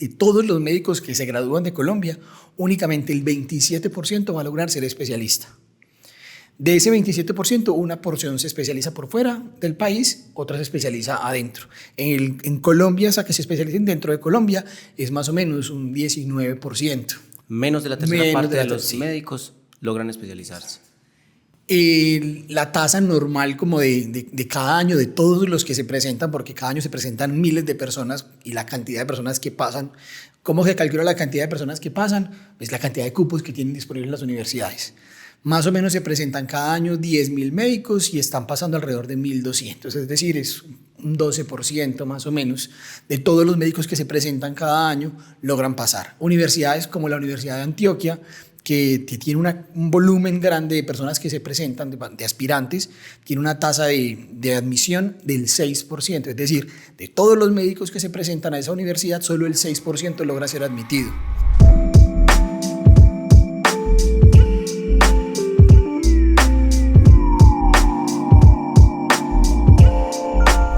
de todos los médicos que se gradúan de Colombia, únicamente el 27% va a lograr ser especialista. De ese 27%, una porción se especializa por fuera del país, otra se especializa adentro. En Colombia, o sea, que se especialicen dentro de Colombia, es más o menos un 19%. Menos de la tercera parte de los médicos logran especializarse. La tasa normal como de cada año, de todos los que se presentan, porque cada año se presentan miles de personas y la cantidad de personas que pasan, ¿cómo se calcula la cantidad de personas que pasan? Es la cantidad de cupos que tienen disponibles las universidades. Más o menos se presentan cada año 10.000 médicos y están pasando alrededor de 1.200, es decir, es un 12% más o menos de todos los médicos que se presentan cada año logran pasar. Universidades como la Universidad de Antioquia, que tiene un volumen grande de personas que se presentan, de aspirantes, tiene una tasa de admisión del 6%, es decir, de todos los médicos que se presentan a esa universidad, solo el 6% logra ser admitido.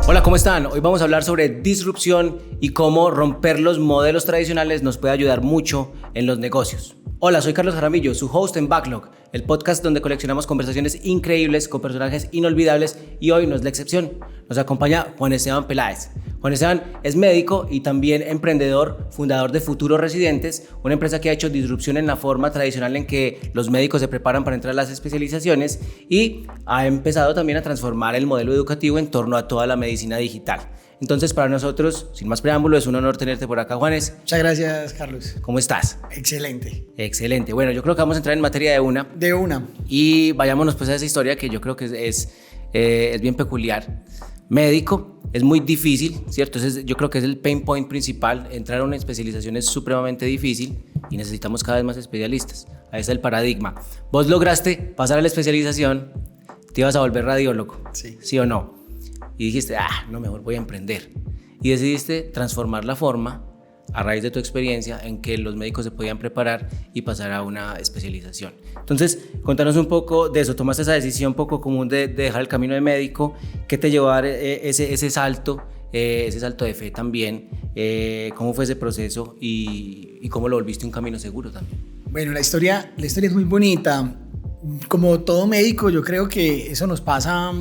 Hola, ¿cómo están? Hoy vamos a hablar sobre disrupción y cómo romper los modelos tradicionales nos puede ayudar mucho en los negocios. Hola, soy Carlos Jaramillo, su host en Backlog, el podcast donde coleccionamos conversaciones increíbles con personajes inolvidables, y hoy no es la excepción. Nos acompaña Juan Esteban Peláez. Juan Esteban es médico y también emprendedor, fundador de Futuros Residentes, una empresa que ha hecho disrupción en la forma tradicional en que los médicos se preparan para entrar a las especializaciones, y ha empezado también a transformar el modelo educativo en torno a toda la medicina digital. Entonces, para nosotros, sin más preámbulo, es un honor tenerte por acá, Juanes. Muchas gracias, Carlos. ¿Cómo estás? Excelente. Excelente. Bueno, yo creo que vamos a entrar en materia de una. De una. Y vayámonos pues a esa historia que yo creo que es bien peculiar. Médico, es muy difícil, ¿cierto? Yo creo que es el pain point principal. Entrar a una especialización es supremamente difícil y necesitamos cada vez más especialistas. Ahí está el paradigma. Vos lograste pasar a la especialización, te ibas a volver radiólogo, ¿sí o no? Y dijiste, no, mejor voy a emprender. Y decidiste transformar la forma, a raíz de tu experiencia, en que los médicos se podían preparar y pasar a una especialización. Entonces, contanos un poco de eso. Tomaste esa decisión poco común de dejar el camino de médico. ¿Qué te llevó a dar ese salto de fe también? ¿Cómo fue ese proceso y cómo lo volviste un camino seguro también? Bueno, la historia es muy bonita. Como todo médico, yo creo que eso nos pasa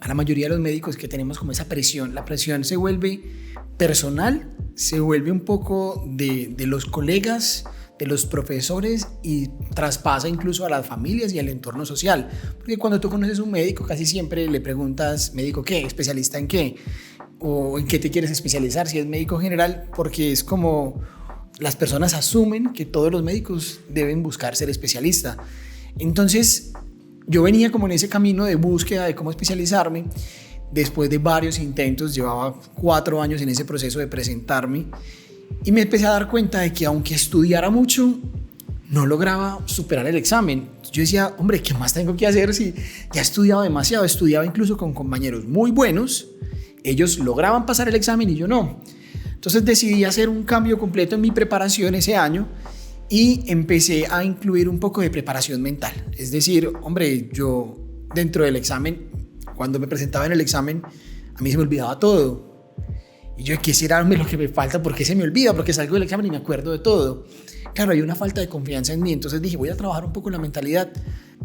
a la mayoría de los médicos, que tenemos como esa presión. La presión se vuelve personal, se vuelve un poco de los colegas, de los profesores, y traspasa incluso a las familias y al entorno social. Porque cuando tú conoces a un médico, casi siempre le preguntas, ¿médico qué? ¿Especialista en qué? ¿O en qué te quieres especializar? Si es médico general, porque es como las personas asumen que todos los médicos deben buscar ser especialista. Entonces, yo venía como en ese camino de búsqueda de cómo especializarme. Después de varios intentos, llevaba 4 años en ese proceso de presentarme, y me empecé a dar cuenta de que aunque estudiara mucho, no lograba superar el examen. Yo decía, hombre, ¿qué más tengo que hacer si ya he estudiado demasiado? Estudiaba incluso con compañeros muy buenos, ellos lograban pasar el examen y yo no. Entonces decidí hacer un cambio completo en mi preparación ese año y empecé a incluir un poco de preparación mental. Es decir, hombre, yo dentro del examen, cuando me presentaba en el examen, a mí se me olvidaba todo. Y yo, ¿qué será lo que me falta? ¿Por qué se me olvida? Porque salgo del examen y me acuerdo de todo. Claro, hay una falta de confianza en mí. Entonces dije, voy a trabajar un poco en la mentalidad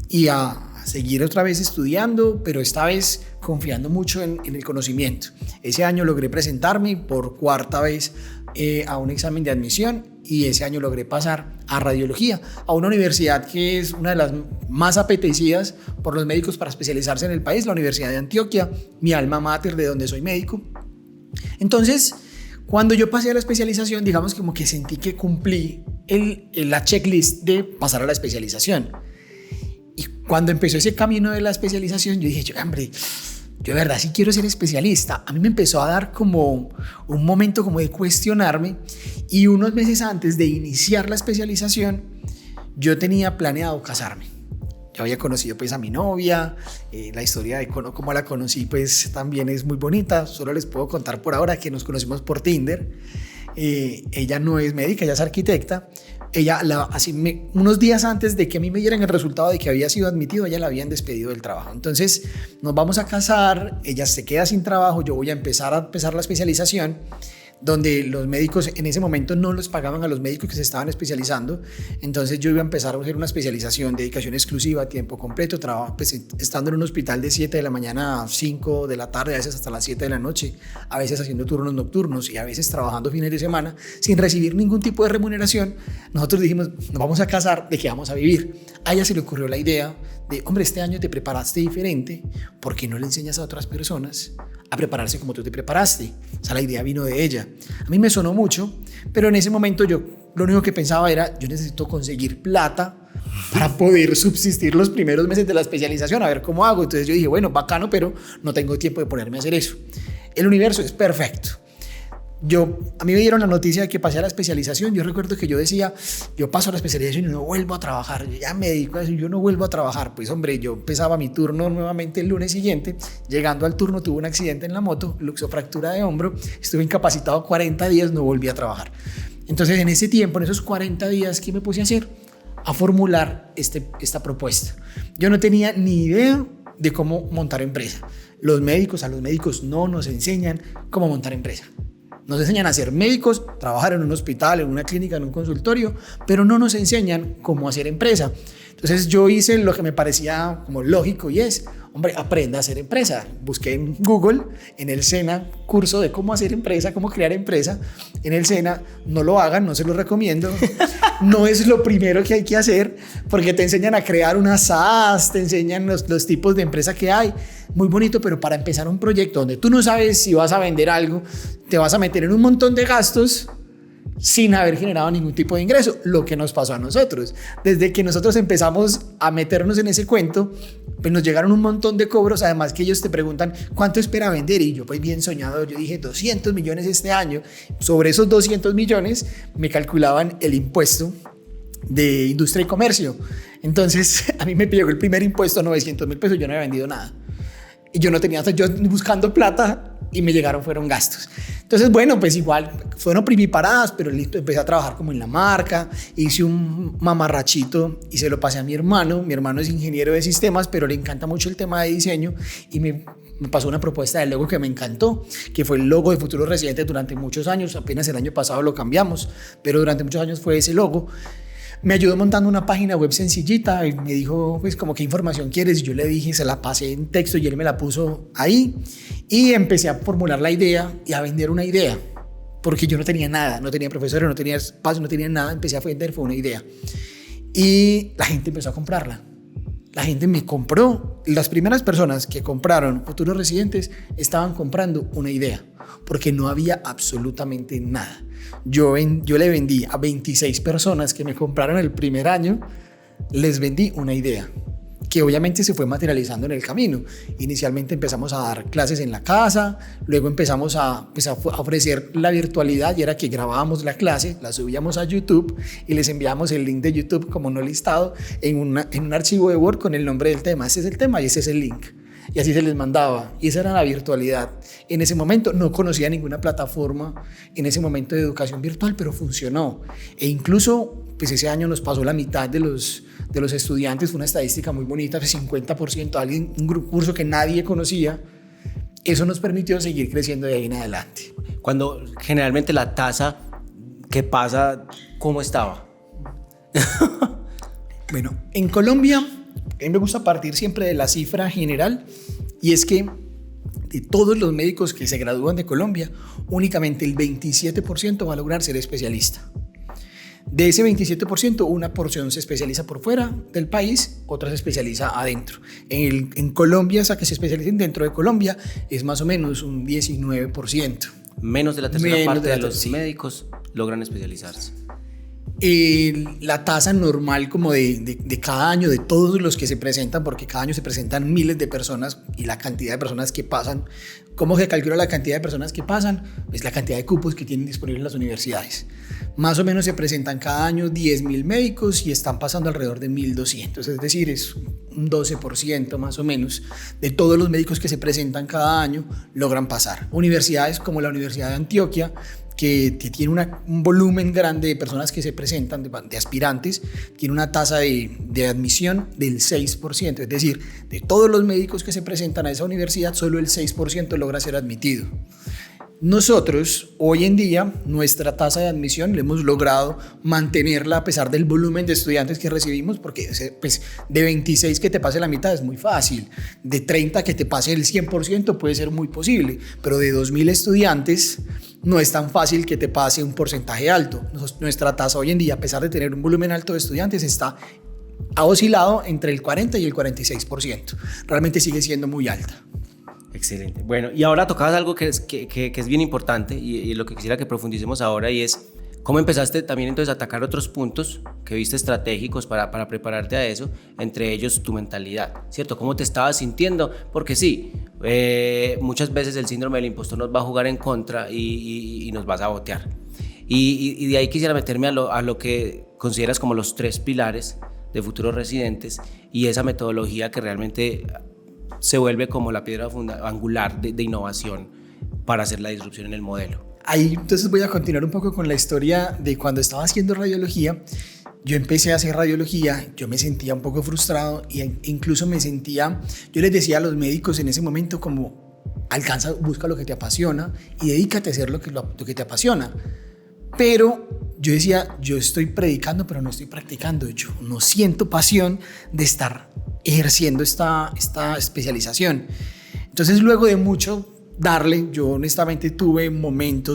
y a seguir otra vez estudiando, pero esta vez confiando mucho en el conocimiento. Ese año logré presentarme por 4ª vez a un examen de admisión, y ese año logré pasar a radiología, a una universidad que es una de las más apetecidas por los médicos para especializarse en el país, la Universidad de Antioquia, mi alma mater, de donde soy médico. Entonces, cuando yo pasé a la especialización, digamos como que sentí que cumplí la checklist de pasar a la especialización. Y cuando empezó ese camino de la especialización, yo dije, hombre, yo de verdad sí quiero ser especialista. A mí me empezó a dar como un momento como de cuestionarme, y unos meses antes de iniciar la especialización yo tenía planeado casarme. Yo había conocido pues a mi novia, la historia de cómo la conocí pues también es muy bonita. Solo les puedo contar por ahora que nos conocimos por Tinder. Ella no es médica, ella es arquitecta. Unos días antes de que a mí me dieran el resultado de que había sido admitido, ella la habían despedido del trabajo. Entonces nos vamos a casar, ella se queda sin trabajo, yo voy a empezar la especialización. donde los médicos en ese momento no los pagaban a los médicos que se estaban especializando. Entonces yo iba a empezar a hacer una especialización, dedicación exclusiva a tiempo completo, pues, estando en un hospital de 7 de la mañana a 5 de la tarde, a veces hasta las 7 de la noche, a veces haciendo turnos nocturnos y a veces trabajando fines de semana sin recibir ningún tipo de remuneración. Nosotros dijimos, nos vamos a casar, ¿de qué vamos a vivir? A ella se le ocurrió la idea de, hombre, este año te preparaste diferente, ¿por qué no le enseñas a otras personas a prepararse como tú te preparaste? O sea, la idea vino de ella. A mí me sonó mucho, pero en ese momento yo lo único que pensaba era, yo necesito conseguir plata para poder subsistir los primeros meses de la especialización, a ver cómo hago. Entonces yo dije, bueno, bacano, pero no tengo tiempo de ponerme a hacer eso. El universo es perfecto. A mí me dieron la noticia de que pasé a la especialización. Yo recuerdo que yo decía, yo paso a la especialización y no vuelvo a trabajar. Yo ya me dedico a eso y yo no vuelvo a trabajar. Pues hombre, yo empezaba mi turno nuevamente el lunes siguiente. Llegando al turno tuve un accidente en la moto, luxofractura de hombro, estuve incapacitado 40 días, no volví a trabajar. Entonces en ese tiempo, en esos 40 días, ¿qué me puse a hacer? A formular esta propuesta. Yo no tenía ni idea de cómo montar empresa. A los médicos no nos enseñan cómo montar empresa. Nos enseñan a ser médicos, trabajar en un hospital, en una clínica, en un consultorio, pero no nos enseñan cómo hacer empresa. Entonces yo hice lo que me parecía como lógico y es, hombre, aprenda a hacer empresa. Busqué en Google, en el SENA, curso de cómo hacer empresa, cómo crear empresa. En el SENA, no lo hagan, no se lo recomiendo. No es lo primero que hay que hacer porque te enseñan a crear una SaaS, te enseñan los tipos de empresa que hay. Muy bonito, pero para empezar un proyecto donde tú no sabes si vas a vender algo, te vas a meter en un montón de gastos sin haber generado ningún tipo de ingreso, lo que nos pasó a nosotros. Desde que nosotros empezamos a meternos en ese cuento, pues nos llegaron un montón de cobros, además que ellos te preguntan ¿cuánto espera vender? Y yo pues bien soñado, yo dije 200 millones este año. Sobre esos 200 millones me calculaban el impuesto de industria y comercio. Entonces a mí me pegó el primer impuesto a 900 mil pesos, yo no había vendido nada. Y yo no tenía, yo buscando plata y me fueron gastos. Entonces, bueno, pues igual fueron primiparadas, pero listo, empecé a trabajar como en la marca, hice un mamarrachito y se lo pasé a mi hermano. Mi hermano es ingeniero de sistemas, pero le encanta mucho el tema de diseño y me pasó una propuesta de logo que me encantó, que fue el logo de Futuros Residentes durante muchos años. Apenas el año pasado lo cambiamos, pero durante muchos años fue ese logo. Me ayudó montando una página web sencillita y me dijo, pues, como qué información quieres. Y yo le dije, se la pasé en texto y él me la puso ahí. Y empecé a formular la idea y a vender una idea. Porque yo no tenía nada, no tenía profesores, no tenía espacio, no tenía nada. Empecé a vender, fue una idea. Y la gente empezó a comprarla. La gente me compró. Las primeras personas que compraron Futuros Residentes estaban comprando una idea. Porque no había absolutamente nada. Yo le vendí a 26 personas que me compraron el primer año, les vendí una idea que obviamente se fue materializando en el camino. Inicialmente empezamos a dar clases en la casa, luego empezamos a ofrecer la virtualidad y era que grabábamos la clase, la subíamos a YouTube y les enviábamos el link de YouTube como no listado en un archivo de Word con el nombre del tema. Ese es el tema y ese es el link. Y así se les mandaba, y esa era la virtualidad. En ese momento no conocía ninguna plataforma en ese momento de educación virtual, pero funcionó. E incluso, pues ese año nos pasó la mitad de los estudiantes, fue una estadística muy bonita, 50%, un curso que nadie conocía. Eso nos permitió seguir creciendo de ahí en adelante. Cuando generalmente la tasa que pasa, ¿cómo estaba? Bueno, en Colombia, a mí me gusta partir siempre de la cifra general, y es que de todos los médicos que se gradúan de Colombia, únicamente el 27% va a lograr ser especialista. De ese 27%, una porción se especializa por fuera del país, otra se especializa adentro. En Colombia, o sea, que se especialicen dentro de Colombia, es más o menos un 19%. Menos de la tercera parte de los médicos logran especializarse. La tasa normal como de cada año, de todos los que se presentan, porque cada año se presentan miles de personas y la cantidad de personas que pasan, ¿cómo se calcula la cantidad de personas que pasan? Pues la cantidad de cupos que tienen disponibles las universidades. Más o menos se presentan cada año 10.000 médicos y están pasando alrededor de 1.200, es decir, es un 12% más o menos de todos los médicos que se presentan cada año logran pasar. Universidades como la Universidad de Antioquia, que tiene un volumen grande de personas que se presentan, de aspirantes, tiene una tasa de admisión del 6%, es decir, de todos los médicos que se presentan a esa universidad, solo el 6% logra ser admitido. Nosotros, hoy en día, nuestra tasa de admisión la hemos logrado mantenerla a pesar del volumen de estudiantes que recibimos, porque pues, de 26 que te pase la mitad es muy fácil, de 30 que te pase el 100% puede ser muy posible, pero de 2.000 estudiantes no es tan fácil que te pase un porcentaje alto. Nuestra tasa hoy en día, a pesar de tener un volumen alto de estudiantes, ha oscilado entre el 40 y el 46%. Realmente sigue siendo muy alta. Excelente. Bueno, y ahora tocabas algo que es bien importante y lo que quisiera que profundicemos ahora, y es cómo empezaste también entonces a atacar otros puntos que viste estratégicos para prepararte a eso, entre ellos tu mentalidad, ¿cierto? ¿Cómo te estabas sintiendo? Porque sí, muchas veces el síndrome del impostor nos va a jugar en contra y nos va a sabotear. Y de ahí quisiera meterme a lo que consideras como los 3 pilares de futuros residentes y esa metodología que realmente se vuelve como la piedra angular de innovación para hacer la disrupción en el modelo. Ahí entonces voy a continuar un poco con la historia de cuando estaba haciendo radiología. Yo empecé a hacer radiología, yo me sentía un poco frustrado e incluso yo les decía a los médicos en ese momento como busca lo que te apasiona y dedícate a hacer lo que te apasiona. Pero yo decía, yo estoy predicando pero no estoy practicando, yo no siento pasión de estar ejerciendo esta especialización. Entonces luego de mucho darle, yo honestamente tuve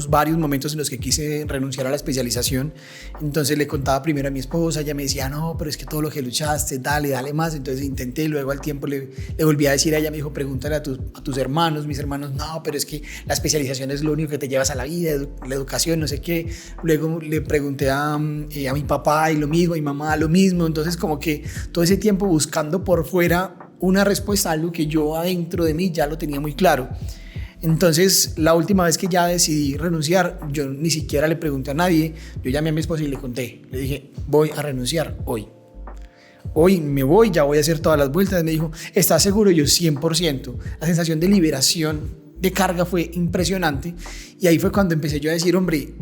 varios momentos en los que quise renunciar a la especialización. Entonces le contaba primero a mi esposa, ella me decía, no, pero es que todo lo que luchaste, dale más. Entonces intenté, luego al tiempo le volví a decir a ella, me dijo, pregúntale a tus hermanos. Mis hermanos, no, pero es que la especialización es lo único que te llevas a la vida, la educación, no sé qué. Luego le pregunté a mi papá y lo mismo, a mi mamá lo mismo. Entonces como que todo ese tiempo buscando por fuera una respuesta a algo que yo adentro de mí ya lo tenía muy claro. Entonces, la última vez que ya decidí renunciar, yo ni siquiera le pregunté a nadie, yo llamé a mi esposa y le conté, le dije, voy a renunciar hoy. Hoy me voy, ya voy a hacer todas las vueltas. Me dijo, ¿estás seguro? Yo 100%. La sensación de liberación, de carga fue impresionante. Y ahí fue cuando empecé yo a decir, hombre,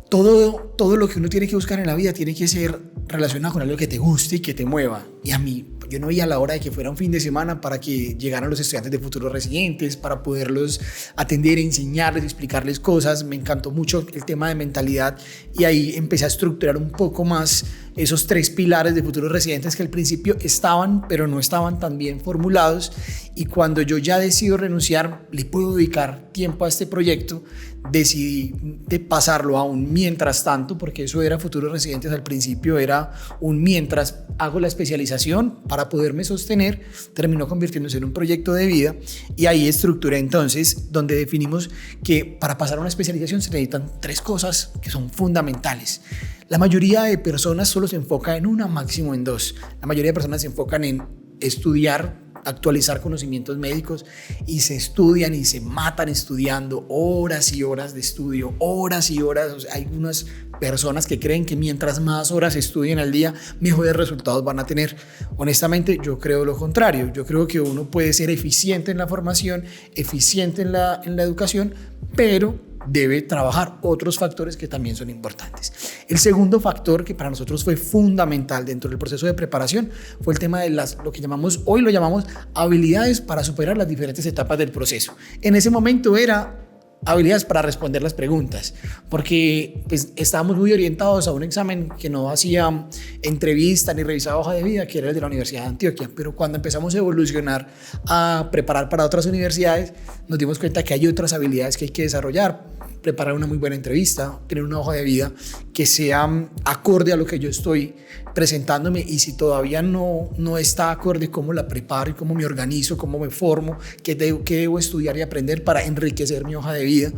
todo lo que uno tiene que buscar en la vida tiene que ser relacionado con algo que te guste y que te mueva. Y a mí, yo no veía la hora de que fuera un fin de semana para que llegaran los estudiantes de futuros residentes, para poderlos atender, enseñarles, explicarles cosas. Me encantó mucho el tema de mentalidad y ahí empecé a estructurar un poco más esos 3 pilares de futuros residentes que al principio estaban, pero no estaban tan bien formulados. Y cuando yo ya decido renunciar, le puedo dedicar tiempo a este proyecto, decidí de pasarlo a un mientras tanto, porque eso era futuros residentes al principio, era un mientras hago la especialización para poderme sostener, terminó convirtiéndose en un proyecto de vida y ahí estructuré entonces donde definimos que para pasar a una especialización se necesitan 3 cosas que son fundamentales. La mayoría de personas solo se enfoca en una, máximo en 2. La mayoría de personas se enfocan en estudiar, actualizar conocimientos médicos y se estudian y se matan estudiando horas y horas de estudio, horas y horas. O sea, hay unas personas que creen que mientras más horas estudien al día, mejores resultados van a tener. Honestamente, yo creo lo contrario. Yo creo que uno puede ser eficiente en la formación, eficiente en la educación, pero debe trabajar otros factores que también son importantes. El segundo factor que para nosotros fue fundamental dentro del proceso de preparación fue el tema de lo que hoy lo llamamos habilidades para superar las diferentes etapas del proceso. En ese momento era habilidades para responder las preguntas, porque pues, estábamos muy orientados a un examen que no hacía entrevista ni revisaba hoja de vida, que era el de la Universidad de Antioquia, pero cuando empezamos a evolucionar a preparar para otras universidades, nos dimos cuenta que hay otras habilidades que hay que desarrollar, preparar una muy buena entrevista, tener una hoja de vida que sea acorde a lo que yo estoy presentándome, y si todavía no está acorde, cómo la preparo y cómo me organizo, cómo me formo, qué debo estudiar y aprender para enriquecer mi hoja de vida.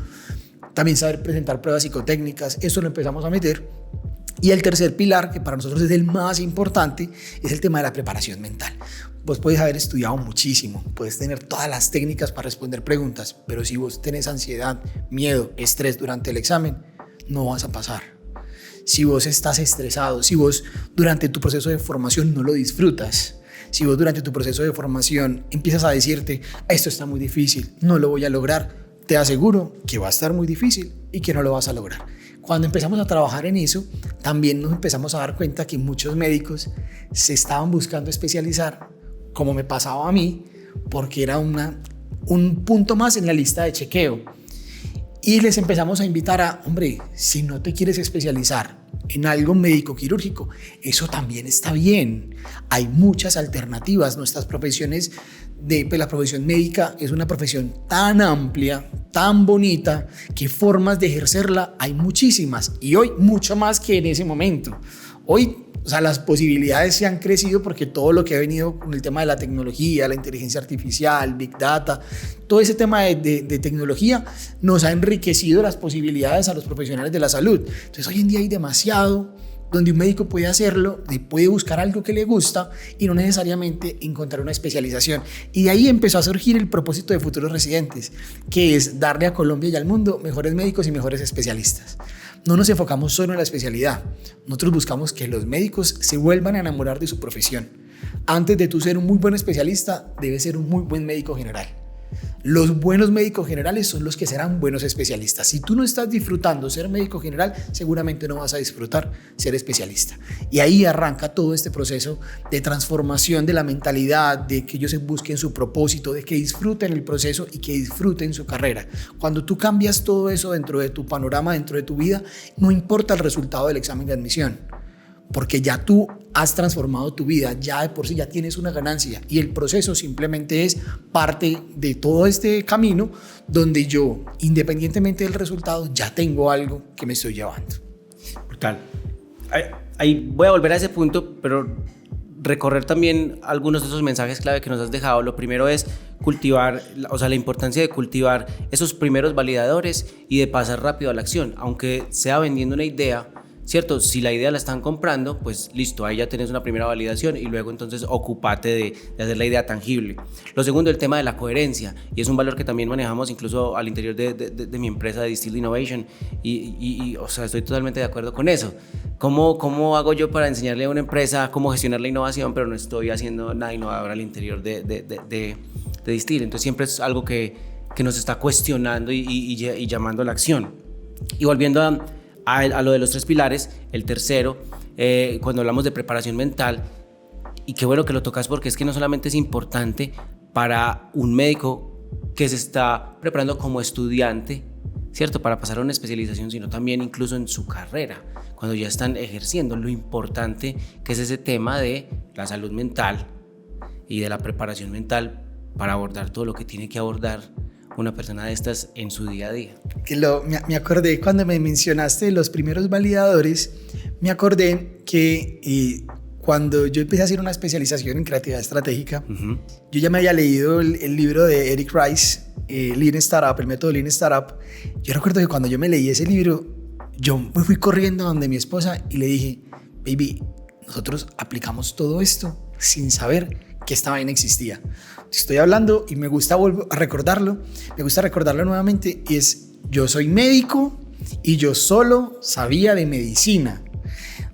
También saber presentar pruebas psicotécnicas, eso lo empezamos a meter. Y el tercer pilar, que para nosotros es el más importante, es el tema de la preparación mental. Vos puedes haber estudiado muchísimo, puedes tener todas las técnicas para responder preguntas, pero si vos tenés ansiedad, miedo, estrés durante el examen, no vas a pasar. Si vos estás estresado, si vos durante tu proceso de formación no lo disfrutas, si vos durante tu proceso de formación empiezas a decirte, esto está muy difícil, no lo voy a lograr, te aseguro que va a estar muy difícil y que no lo vas a lograr. Cuando empezamos a trabajar en eso, también nos empezamos a dar cuenta que muchos médicos se estaban buscando especializar, como me pasaba a mí, porque era un punto más en la lista de chequeo. Y les empezamos a invitar a, hombre, si no te quieres especializar en algo médico quirúrgico, eso también está bien. Hay muchas alternativas. Nuestras profesiones, pues la profesión médica es una profesión tan amplia, tan bonita, que formas de ejercerla hay muchísimas. Y hoy mucho más que en ese momento. Hoy, o sea, las posibilidades se han crecido porque todo lo que ha venido con el tema de la tecnología, la inteligencia artificial, Big Data, todo ese tema de tecnología nos ha enriquecido las posibilidades a los profesionales de la salud. Entonces, hoy en día hay demasiado donde un médico puede hacerlo, puede buscar algo que le gusta y no necesariamente encontrar una especialización. Y de ahí empezó a surgir el propósito de Futuros Residentes, que es darle a Colombia y al mundo mejores médicos y mejores especialistas. No nos enfocamos solo en la especialidad. Nosotros buscamos que los médicos se vuelvan a enamorar de su profesión. Antes de tú ser un muy buen especialista, debes ser un muy buen médico general. Los buenos médicos generales son los que serán buenos especialistas. Si tú no estás disfrutando ser médico general, seguramente no vas a disfrutar ser especialista. Y ahí arranca todo este proceso de transformación de la mentalidad, de que ellos busquen su propósito, de que disfruten el proceso y que disfruten su carrera. Cuando tú cambias todo eso dentro de tu panorama, dentro de tu vida, no importa el resultado del examen de admisión, porque ya tú has transformado tu vida, ya de por sí ya tienes una ganancia y el proceso simplemente es parte de todo este camino donde yo, independientemente del resultado, ya tengo algo que me estoy llevando. Brutal. Ahí voy a volver a ese punto, pero recorrer también algunos de esos mensajes clave que nos has dejado. Lo primero es cultivar, o sea, la importancia de cultivar esos primeros validadores y de pasar rápido a la acción, aunque sea vendiendo una idea. ¿Cierto? Si la idea la están comprando, pues listo, ahí ya tenés una primera validación y luego entonces ocúpate de hacer la idea tangible. Lo segundo, el tema de la coherencia, y es un valor que también manejamos incluso al interior de mi empresa de Distilled Innovation y o sea, estoy totalmente de acuerdo con eso. ¿Cómo hago yo para enseñarle a una empresa cómo gestionar la innovación, pero no estoy haciendo nada innovador al interior de Distilled? Entonces siempre es algo que nos está cuestionando y llamando a la acción. Y volviendo a lo de los 3 pilares, el tercero, cuando hablamos de preparación mental, y qué bueno que lo tocas porque es que no solamente es importante para un médico que se está preparando como estudiante, ¿cierto? Para pasar a una especialización, sino también incluso en su carrera, cuando ya están ejerciendo, lo importante que es ese tema de la salud mental y de la preparación mental para abordar todo lo que tiene que abordar una persona de estas en su día a día. Me acordé cuando me mencionaste los primeros validadores, me acordé que cuando yo empecé a hacer una especialización en creatividad estratégica, yo ya me había leído el libro de Eric Rice, Lean Startup, el método Lean Startup. Yo recuerdo que cuando yo me leí ese libro, yo me fui corriendo donde mi esposa y le dije, baby, nosotros aplicamos todo esto sin saber que esta vaina existía. Estoy hablando y me gusta recordarlo nuevamente, y es, yo soy médico y yo solo sabía de medicina.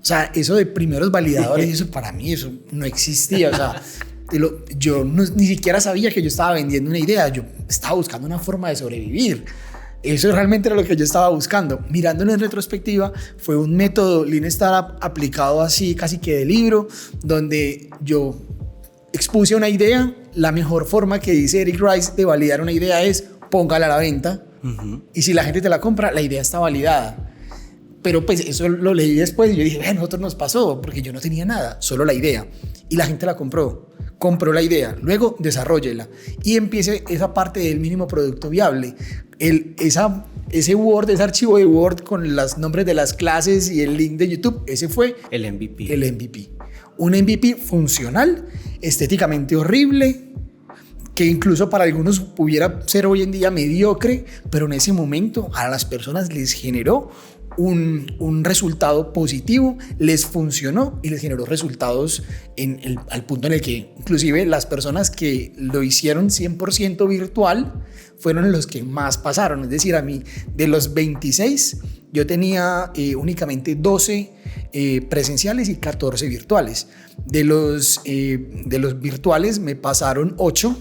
O sea, eso de primeros validadores, eso para mí eso no existía. O sea, yo ni siquiera sabía que yo estaba vendiendo una idea, yo estaba buscando una forma de sobrevivir. Eso realmente era lo que yo estaba buscando. Mirándolo en retrospectiva, fue un método Lean Startup aplicado así casi que de libro, donde yo expuse una idea. La mejor forma que dice Eric Rice de validar una idea es póngala a la venta, y si la gente te la compra, la idea está validada. Pero pues eso lo leí después y yo dije, a nosotros nos pasó, porque yo no tenía nada, solo la idea, y la gente la compró la idea, luego desarróllela y empiece esa parte del mínimo producto viable. Ese Word, ese archivo de Word con los nombres de las clases y el link de YouTube, ese fue el MVP. El MVP. Un MVP funcional, estéticamente horrible, que incluso para algunos pudiera ser hoy en día mediocre, pero en ese momento a las personas les generó un resultado positivo, les funcionó y les generó resultados al punto en el que inclusive las personas que lo hicieron 100% virtual fueron los que más pasaron. Es decir, a mí de los 26 yo tenía únicamente 12 presenciales y 14 virtuales. De los virtuales me pasaron 8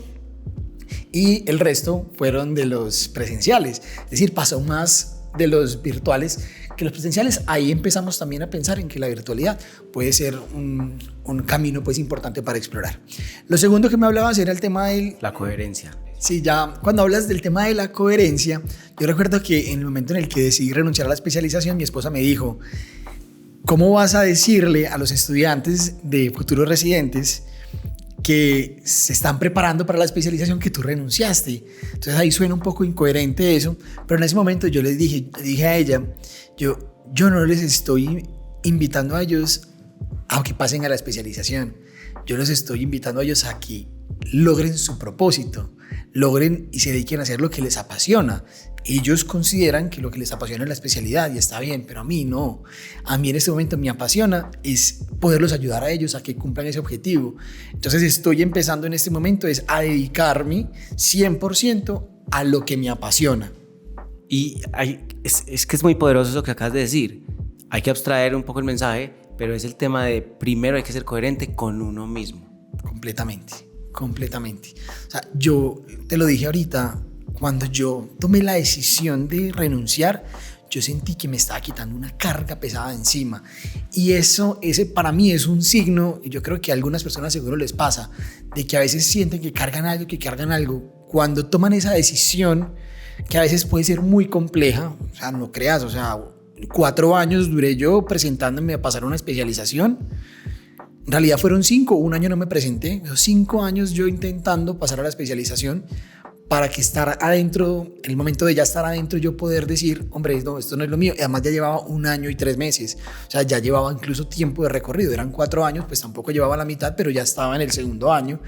y el resto fueron de los presenciales. Es decir, pasó más de los virtuales que los presenciales. Ahí empezamos también a pensar en que la virtualidad puede ser un camino pues importante para explorar. Lo segundo que me hablabas era el tema de la coherencia. Sí, ya cuando hablas del tema de la coherencia, yo recuerdo que en el momento en el que decidí renunciar a la especialización, mi esposa me dijo, ¿cómo vas a decirle a los estudiantes de futuros residentes que se están preparando para la especialización que tú renunciaste? Entonces ahí suena un poco incoherente eso, pero en ese momento yo le dije a ella, yo no les estoy invitando a ellos a que pasen a la especialización, yo los estoy invitando a ellos a que logren su propósito, logren y se dediquen a hacer lo que les apasiona. Ellos consideran que lo que les apasiona es la especialidad y está bien, pero a mí no. A mí en este momento me apasiona es poderlos ayudar a ellos a que cumplan ese objetivo. Entonces estoy empezando en este momento es a dedicarme 100% a lo que me apasiona. Y es que es muy poderoso eso que acabas de decir. Hay que abstraer un poco el mensaje, pero es el tema de primero hay que ser coherente con uno mismo. Completamente. O sea, yo te lo dije ahorita, cuando yo tomé la decisión de renunciar, yo sentí que me estaba quitando una carga pesada de encima. Y ese para mí es un signo, y yo creo que a algunas personas seguro les pasa, de que a veces sienten que cargan algo. Cuando toman esa decisión, que a veces puede ser muy compleja, o sea, no creas, o sea, 4 años duré yo presentándome a pasar una especialización. En realidad fueron 5, un año no me presenté, 5 años yo intentando pasar a la especialización para que estar adentro, en el momento de ya estar adentro, yo poder decir, hombre, no, esto no es lo mío. Y además ya llevaba 1 año y 3 meses, o sea, ya llevaba incluso tiempo de recorrido, eran 4 años, pues tampoco llevaba la mitad, pero ya estaba en el segundo año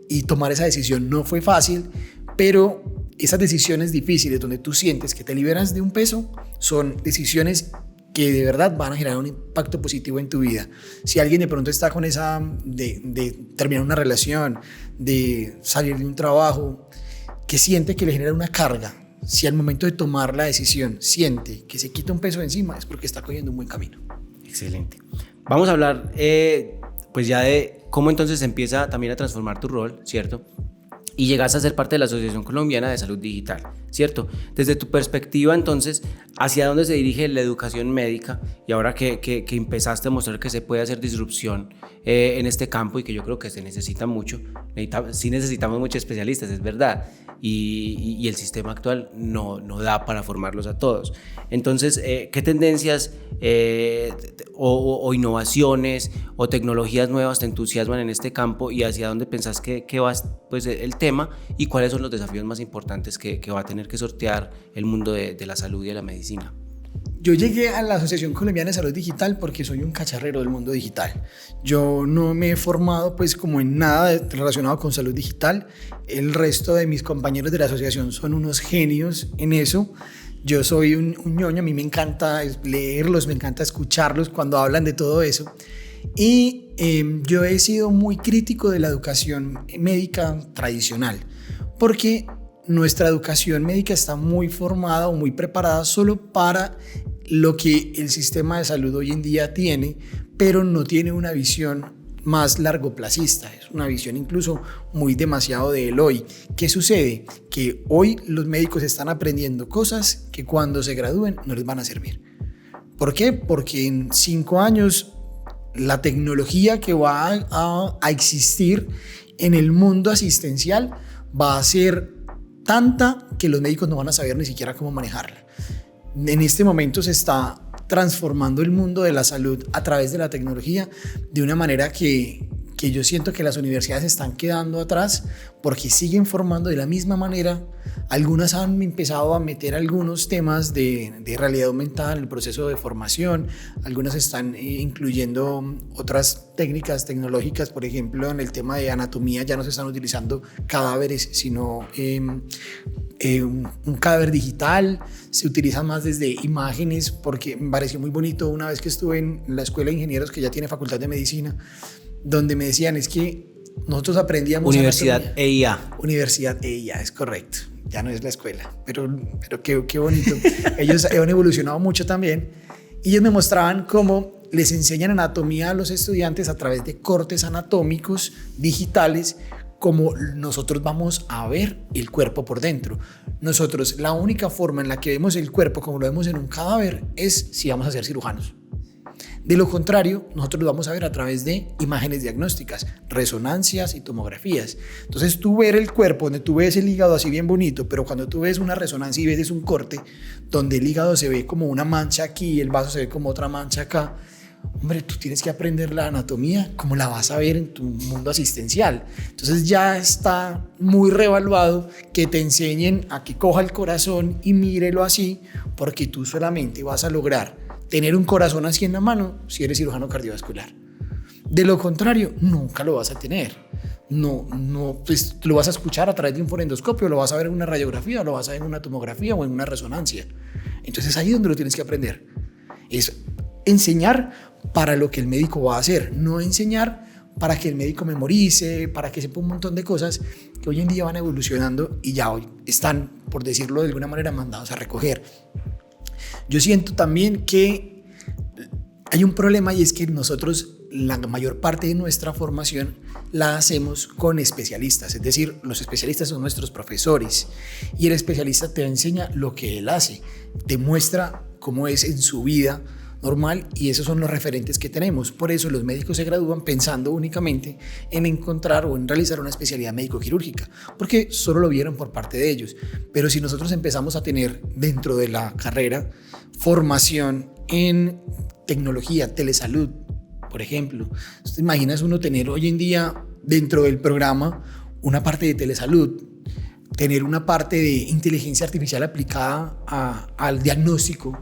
y tomar esa decisión no fue fácil, pero esas decisiones difíciles donde tú sientes que te liberas de un peso son decisiones que de verdad van a generar un impacto positivo en tu vida. Si alguien de pronto está con esa de terminar una relación, de salir de un trabajo, que siente que le genera una carga, si al momento de tomar la decisión siente que se quita un peso de encima, es porque está cogiendo un buen camino. Excelente. Vamos a hablar pues ya de cómo entonces empieza también a transformar tu rol, ¿cierto? Y llegas a ser parte de la Asociación Colombiana de Salud Digital, ¿cierto? Desde tu perspectiva, entonces, ¿hacia dónde se dirige la educación médica? Y ahora que empezaste a mostrar que se puede hacer disrupción en este campo y que yo creo que se necesita mucho, sí necesitamos muchos especialistas, es verdad, y el sistema actual no da para formarlos a todos. Entonces, ¿qué tendencias o innovaciones o tecnologías nuevas te entusiasman en este campo y hacia dónde pensás que va pues, el tema y cuáles son los desafíos más importantes que va a tener que sortear el mundo de la salud y de la medicina? Yo llegué a la Asociación Colombiana de Salud Digital porque soy un cacharrero del mundo digital. Yo no me he formado pues como en nada relacionado con salud digital. El resto de mis compañeros de la asociación son unos genios en eso. Yo soy un ñoño, a mí me encanta leerlos, me encanta escucharlos cuando hablan de todo eso. Y yo he sido muy crítico de la educación médica tradicional, porque nuestra educación médica está muy formada o muy preparada solo para lo que el sistema de salud hoy en día tiene, pero no tiene una visión más largoplacista, es una visión incluso muy demasiado del hoy. ¿Qué sucede? Que hoy los médicos están aprendiendo cosas que cuando se gradúen no les van a servir. ¿Por qué? Porque en 5 años la tecnología que va a existir en el mundo asistencial va a ser tanta que los médicos no van a saber ni siquiera cómo manejarla. En este momento se está transformando el mundo de la salud a través de la tecnología de una manera que yo siento que las universidades están quedando atrás porque siguen formando de la misma manera. Algunas han empezado a meter algunos temas de realidad aumentada en el proceso de formación, algunas están incluyendo otras técnicas tecnológicas, por ejemplo en el tema de anatomía ya no se están utilizando cadáveres sino un cadáver digital, se utilizan más desde imágenes, porque me pareció muy bonito una vez que estuve en la escuela de ingenieros que ya tiene facultad de medicina, donde me decían es que nosotros aprendíamos Universidad EIA. Universidad EIA, es correcto, ya no es la escuela, pero qué bonito. Ellos han evolucionado mucho también y ellos me mostraban cómo les enseñan anatomía a los estudiantes a través de cortes anatómicos digitales, como nosotros vamos a ver el cuerpo por dentro. Nosotros, la única forma en la que vemos el cuerpo como lo vemos en un cadáver es si vamos a ser cirujanos. De lo contrario, nosotros lo vamos a ver a través de imágenes diagnósticas, resonancias y tomografías. Entonces tú ver el cuerpo donde tú ves el hígado así bien bonito, pero cuando tú ves una resonancia y ves un corte donde el hígado se ve como una mancha aquí y el vaso se ve como otra mancha acá, hombre, tú tienes que aprender la anatomía como la vas a ver en tu mundo asistencial. Entonces ya está muy revaluado que te enseñen a que coja el corazón y mírelo así, porque tú solamente vas a lograr tener un corazón así en la mano si eres cirujano cardiovascular. De lo contrario, nunca lo vas a tener. No, pues lo vas a escuchar a través de un fonendoscopio, lo vas a ver en una radiografía, lo vas a ver en una tomografía o en una resonancia. Entonces ahí es donde lo tienes que aprender. Es enseñar para lo que el médico va a hacer, no enseñar para que el médico memorice, para que sepa un montón de cosas que hoy en día van evolucionando y ya hoy están, por decirlo de alguna manera, mandados a recoger. Yo siento también que hay un problema y es que nosotros la mayor parte de nuestra formación la hacemos con especialistas, es decir, los especialistas son nuestros profesores y el especialista te enseña lo que él hace, te muestra cómo es en su vida normal y esos son los referentes que tenemos. Por eso los médicos se gradúan pensando únicamente en encontrar o en realizar una especialidad médico-quirúrgica, porque solo lo vieron por parte de ellos. Pero si nosotros empezamos a tener dentro de la carrera formación en tecnología, telesalud, por ejemplo, ¿te imaginas uno tener hoy en día dentro del programa una parte de telesalud, tener una parte de inteligencia artificial aplicada al diagnóstico,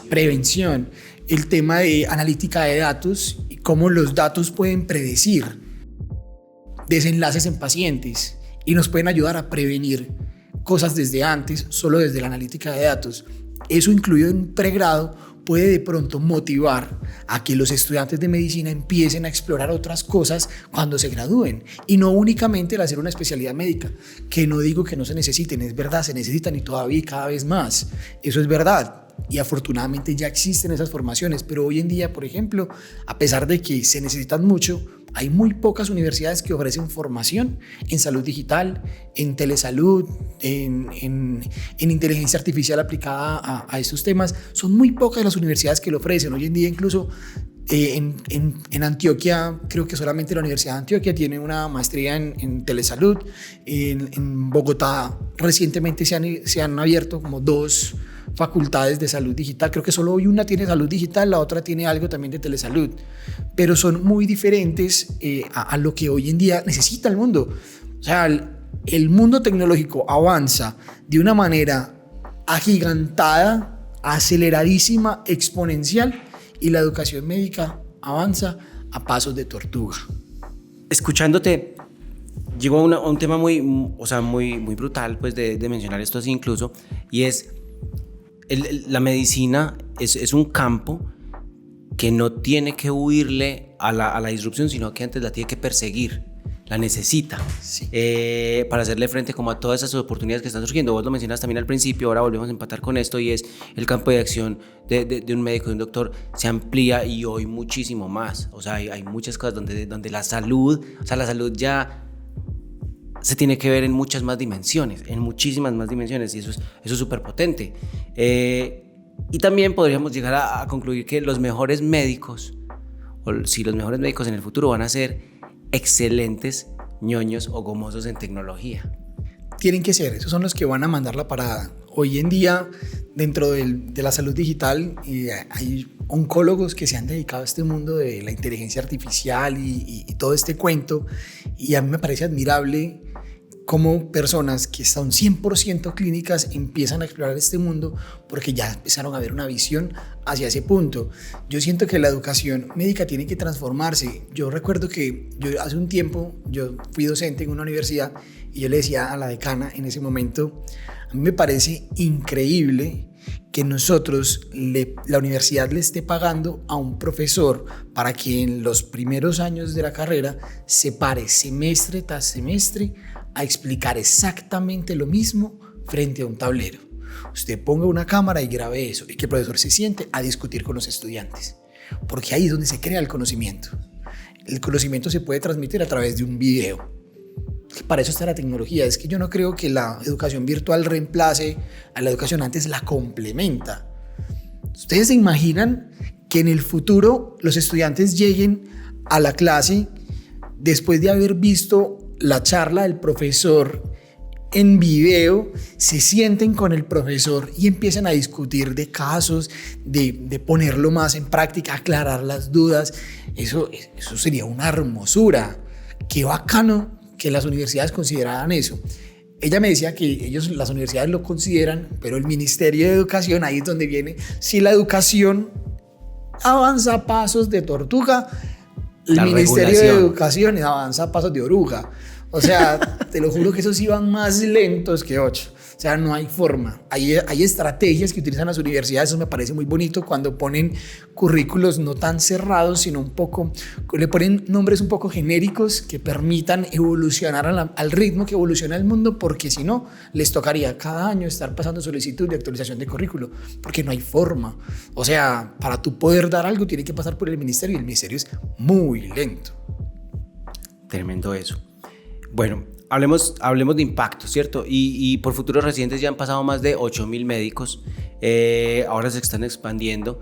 prevención, el tema de analítica de datos y cómo los datos pueden predecir desenlaces en pacientes y nos pueden ayudar a prevenir cosas desde antes, solo desde la analítica de datos? Eso incluido en un pregrado puede de pronto motivar a que los estudiantes de medicina empiecen a explorar otras cosas cuando se gradúen y no únicamente el hacer una especialidad médica, que no digo que no se necesiten, es verdad, se necesitan y todavía y cada vez más, eso es verdad. Y afortunadamente ya existen esas formaciones, pero hoy en día, por ejemplo, a pesar de que se necesitan mucho, hay muy pocas universidades que ofrecen formación en salud digital, en telesalud, en inteligencia artificial aplicada a estos temas. Son muy pocas las universidades que lo ofrecen. Hoy en día incluso en Antioquia, creo que solamente la Universidad de Antioquia tiene una maestría en telesalud. En Bogotá recientemente se han abierto como 2 facultades de salud digital, creo que solo hoy una tiene salud digital, la otra tiene algo también de telesalud, pero son muy diferentes a lo que hoy en día necesita el mundo. O sea, el mundo tecnológico avanza de una manera agigantada, aceleradísima, exponencial, y la educación médica avanza a pasos de tortuga. Escuchándote, llegó a un tema muy brutal pues, de mencionar esto así incluso, y es la medicina es un campo que no tiene que huirle a la disrupción, sino que antes la tiene que perseguir, la necesita, sí, para hacerle frente como a todas esas oportunidades que están surgiendo. Vos lo mencionas también al principio, ahora volvemos a empatar con esto, y es el campo de acción de un médico, de un doctor, se amplía y hoy muchísimo más. O sea, hay muchas cosas donde la salud ya se tiene que ver en muchas más dimensiones, en muchísimas más dimensiones, y eso es súper potente. Y también podríamos llegar a concluir que los mejores médicos, o si los mejores médicos en el futuro van a ser excelentes ñoños o gomosos en tecnología. Tienen que ser, esos son los que van a mandar la parada. Hoy en día, dentro de la salud digital, hay oncólogos que se han dedicado a este mundo de la inteligencia artificial y todo este cuento, y a mí me parece admirable cómo personas que son 100% clínicas empiezan a explorar este mundo porque ya empezaron a ver una visión hacia ese punto. Yo siento que la educación médica tiene que transformarse. Yo recuerdo que hace un tiempo yo fui docente en una universidad y yo le decía a la decana en ese momento, a mí me parece increíble que nosotros, la universidad le esté pagando a un profesor para que en los primeros años de la carrera se pare semestre tras semestre a explicar exactamente lo mismo frente a un tablero. Usted ponga una cámara y grabe eso y que el profesor se siente a discutir con los estudiantes, porque ahí es donde se crea el conocimiento. El conocimiento se puede transmitir a través de un video. Para eso está la tecnología. Es que yo no creo que la educación virtual reemplace a la educación, antes la complementa. ¿Ustedes se imaginan que en el futuro los estudiantes lleguen a la clase después de haber visto la charla del profesor en video, se sienten con el profesor y empiezan a discutir de casos, de ponerlo más en práctica, aclarar las dudas. Eso sería una hermosura. Qué bacano que las universidades consideraran eso. Ella me decía que las universidades lo consideran, pero el Ministerio de Educación, ahí es donde viene, si la educación avanza a pasos de tortuga, el Ministerio de Educación avanza a pasos de oruga. O sea, te lo juro que esos iban más lentos que 8. O sea, no hay forma. Hay estrategias que utilizan las universidades, eso me parece muy bonito, cuando ponen currículos no tan cerrados, sino un poco, le ponen nombres un poco genéricos que permitan evolucionar al ritmo que evoluciona el mundo, porque si no, les tocaría cada año estar pasando solicitud de actualización de currículo, porque no hay forma. O sea, para tú poder dar algo, tiene que pasar por el ministerio, y el ministerio es muy lento. Tremendo eso. Bueno, hablemos de impacto, ¿cierto? Y por futuros residentes ya han pasado más de 8.000 médicos. Ahora se están expandiendo.